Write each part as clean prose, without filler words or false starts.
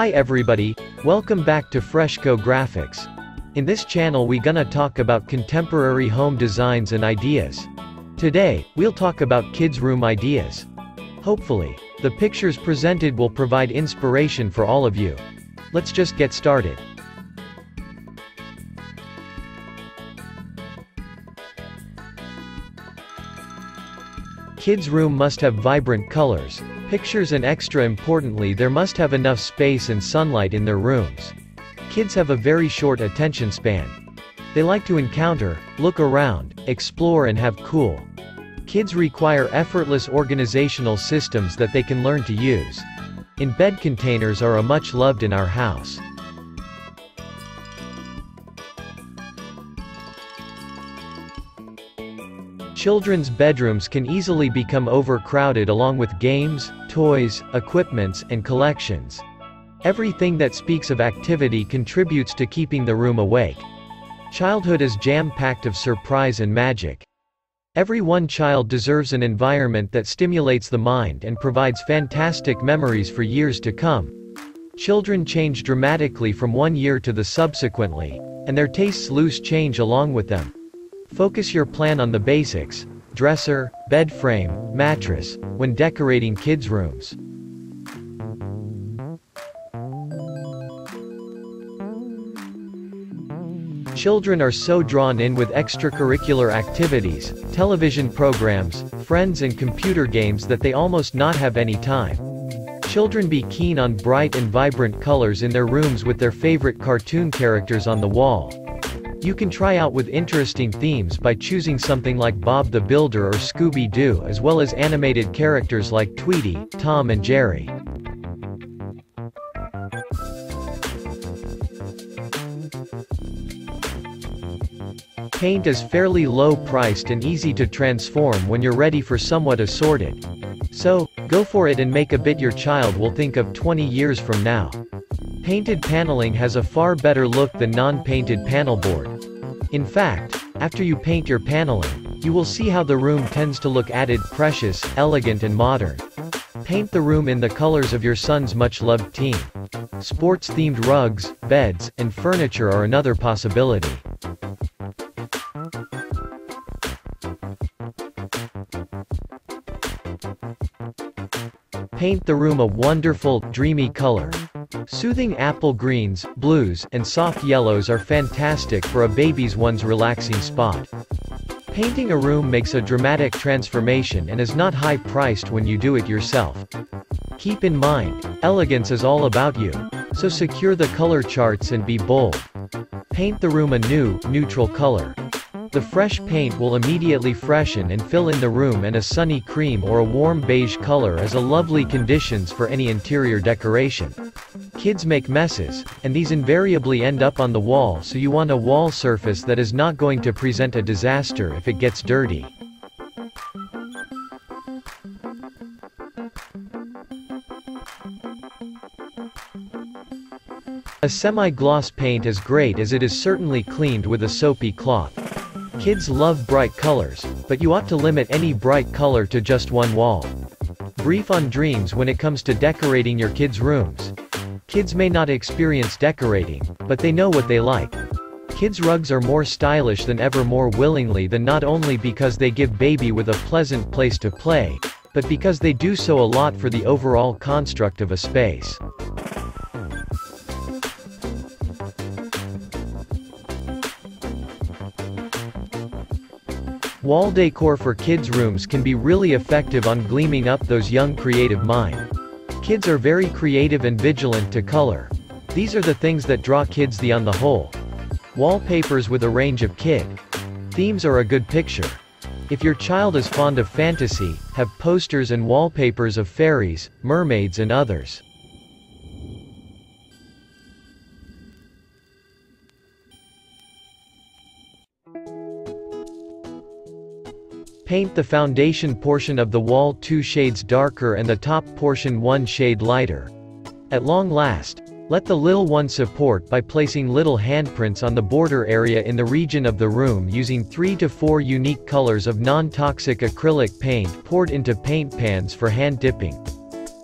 Hi everybody, welcome back to FreshCo Graphics. In this channel we gonna talk about contemporary home designs and ideas. Today, we'll talk about kids' room ideas. Hopefully, the pictures presented will provide inspiration for all of you. Let's just get started. Kids' room must have vibrant colors, pictures, and extra importantly there must have enough space and sunlight in their rooms. Kids have a very short attention span. They like to encounter, look around, explore and have cool. Kids require effortless organizational systems that they can learn to use. In-bed containers are much loved in our house. Children's bedrooms can easily become overcrowded along with games, toys, equipments, and collections. Everything that speaks of activity contributes to keeping the room awake. Childhood is jam-packed of surprise and magic. Every one child deserves an environment that stimulates the mind and provides fantastic memories for years to come. Children change dramatically from one year to the subsequently, and their tastes loose change along with them. Focus your plan on the basics: dresser, bed frame, mattress, when decorating kids' rooms. Children are so drawn in with extracurricular activities, television programs, friends and computer games that they almost not have any time. Children be keen on bright and vibrant colors in their rooms with their favorite cartoon characters on the wall. You can try out with interesting themes by choosing something like Bob the Builder or Scooby-Doo, as well as animated characters like Tweety, Tom and Jerry. Paint is fairly low-priced and easy to transform when you're ready for somewhat assorted. So, go for it and make a bit your child will think of 20 years from now. Painted paneling has a far better look than non-painted panel board. In fact, after you paint your paneling, you will see how the room tends to look added, precious, elegant and modern. Paint the room in the colors of your son's much-loved team. Sports-themed rugs, beds, and furniture are another possibility. Paint the room a wonderful, dreamy color. Soothing apple greens, blues, and soft yellows are fantastic for a baby's one's relaxing spot. Painting a room makes a dramatic transformation and is not high-priced when you do it yourself. Keep in mind, elegance is all about you, so secure the color charts and be bold. Paint the room a new, neutral color. The fresh paint will immediately freshen and fill in the room, and a sunny cream or a warm beige color is a lovely conditions for any interior decoration. Kids make messes, and these invariably end up on the wall, so you want a wall surface that is not going to present a disaster if it gets dirty. A semi-gloss paint is great as it is certainly cleaned with a soapy cloth. Kids love bright colors, but you ought to limit any bright color to just one wall. Brief on dreams when it comes to decorating your kids' rooms. Kids may not experience decorating, but they know what they like. Kids' rugs are more stylish than ever, more willingly than not only because they give baby with a pleasant place to play, but because they do so a lot for the overall construct of a space. Wall decor for kids' rooms can be really effective on gleaming up those young creative mind. Kids are very creative and vigilant to color. These are the things that draw kids on the whole. Wallpapers with a range of kid themes are a good picture. If your child is fond of fantasy, have posters and wallpapers of fairies, mermaids and others. Paint the foundation portion of the wall 2 shades darker and the top portion 1 shade lighter. At long last, let the little one support by placing little handprints on the border area in the region of the room using 3 to 4 unique colors of non-toxic acrylic paint poured into paint pans for hand dipping.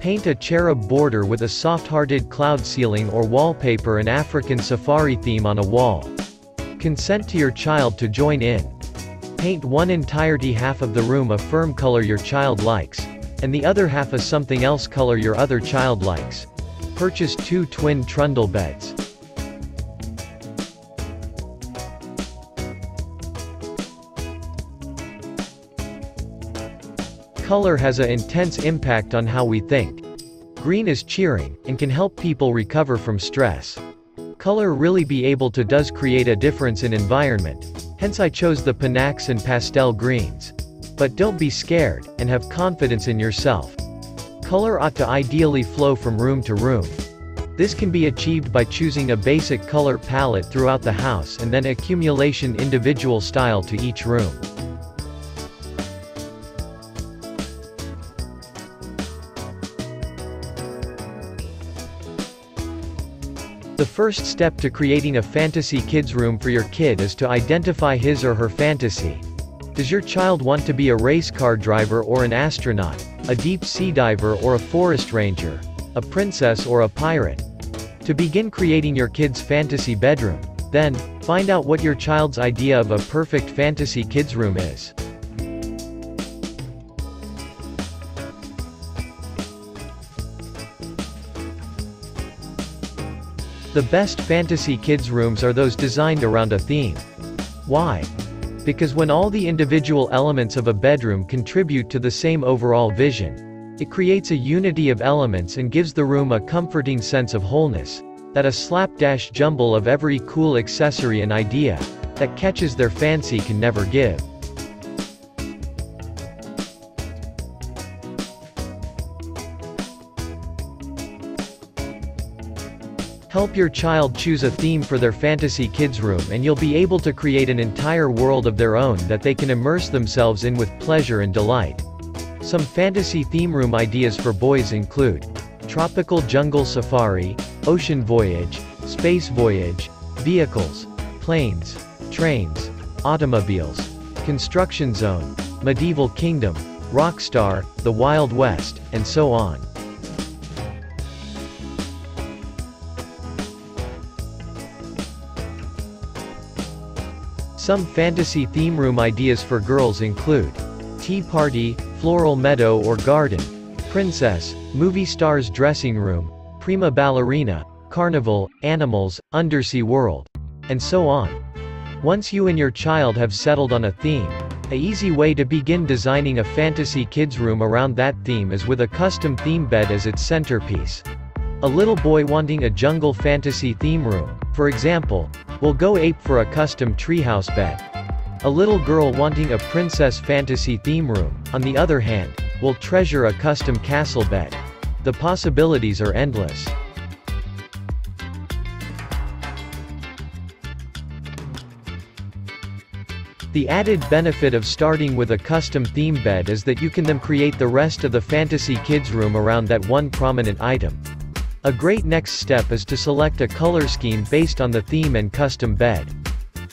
Paint a cherub border with a soft-hearted cloud ceiling or wallpaper an African safari theme on a wall. Consent to your child to join in. Paint one entirety half of the room a firm color your child likes, and the other half a something else color your other child likes. Purchase 2 twin trundle beds. Color has an intense impact on how we think. Green is cheering, and can help people recover from stress. Color really be able to does create a difference in environment, hence I chose the Panax and pastel greens. But don't be scared, and have confidence in yourself. Color ought to ideally flow from room to room. This can be achieved by choosing a basic color palette throughout the house and then accumulation individual style to each room. The first step to creating a fantasy kids room for your kid is to identify his or her fantasy. Does your child want to be a race car driver or an astronaut, a deep sea diver or a forest ranger, a princess or a pirate? To begin creating your kid's fantasy bedroom, then, find out what your child's idea of a perfect fantasy kids room is. The best fantasy kids rooms are those designed around a theme. Why? Because when all the individual elements of a bedroom contribute to the same overall vision, it creates a unity of elements and gives the room a comforting sense of wholeness, that a slapdash jumble of every cool accessory and idea that catches their fancy can never give. Help your child choose a theme for their fantasy kids room and you'll be able to create an entire world of their own that they can immerse themselves in with pleasure and delight. Some fantasy theme room ideas for boys include tropical jungle safari, ocean voyage, space voyage, vehicles, planes, trains, automobiles, construction zone, medieval kingdom, rockstar, the Wild West, and so on. Some fantasy theme room ideas for girls include tea party, floral meadow or garden, princess, movie star's dressing room, prima ballerina, carnival, animals, undersea world, and so on. Once you and your child have settled on a theme, an easy way to begin designing a fantasy kids room around that theme is with a custom theme bed as its centerpiece. A little boy wanting a jungle fantasy theme room, for example, will go ape for a custom treehouse bed. A little girl wanting a princess fantasy theme room, on the other hand, will treasure a custom castle bed. The possibilities are endless. The added benefit of starting with a custom theme bed is that you can then create the rest of the fantasy kids room around that one prominent item. A great next step is to select a color scheme based on the theme and custom bed.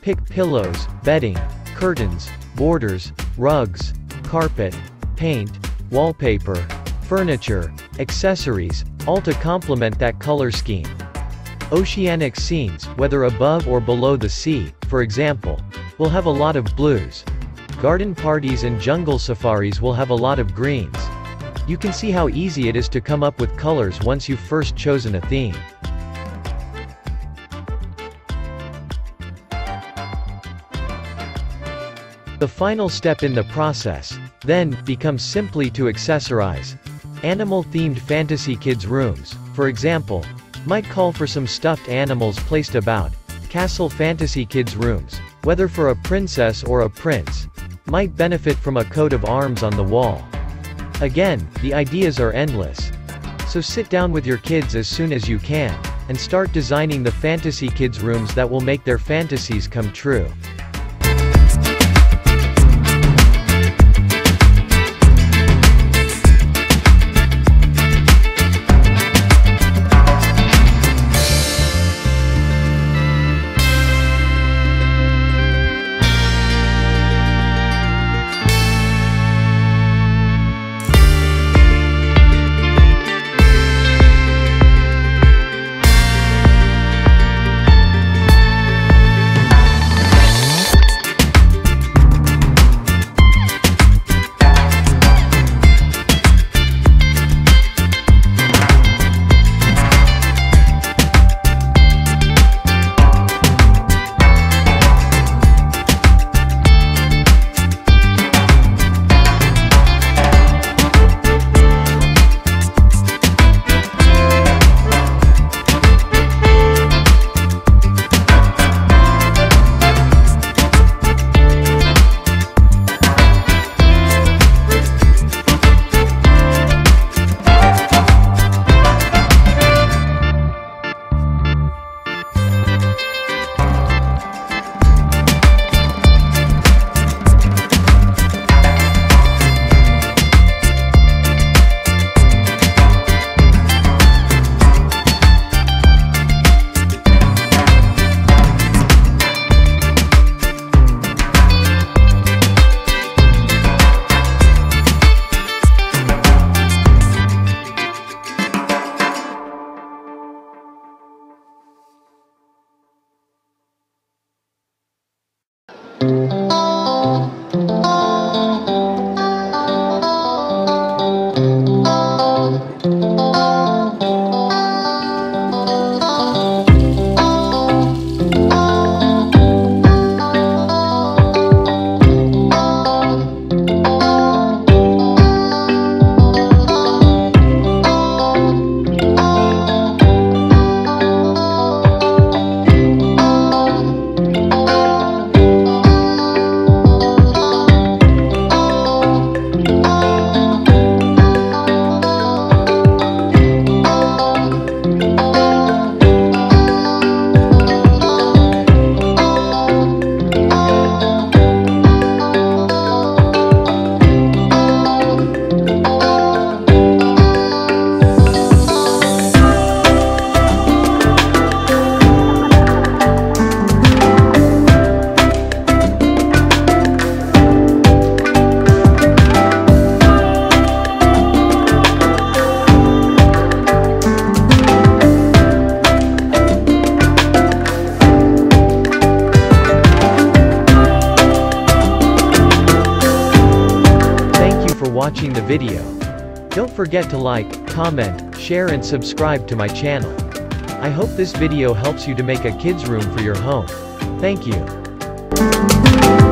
Pick pillows, bedding, curtains, borders, rugs, carpet, paint, wallpaper, furniture, accessories, all to complement that color scheme. Oceanic scenes, whether above or below the sea, for example, will have a lot of blues. Garden parties and jungle safaris will have a lot of greens. You can see how easy it is to come up with colors once you've first chosen a theme. The final step in the process, then, becomes simply to accessorize. Animal-themed fantasy kids rooms, for example, might call for some stuffed animals placed about. Castle fantasy kids rooms, whether for a princess or a prince, might benefit from a coat of arms on the wall. Again, the ideas are endless. So sit down with your kids as soon as you can, and start designing the fantasy kids rooms that will make their fantasies come true. watching the video. Don't forget to like, comment, share and subscribe to my channel. I hope this video helps you to make a kids room for your home. Thank you.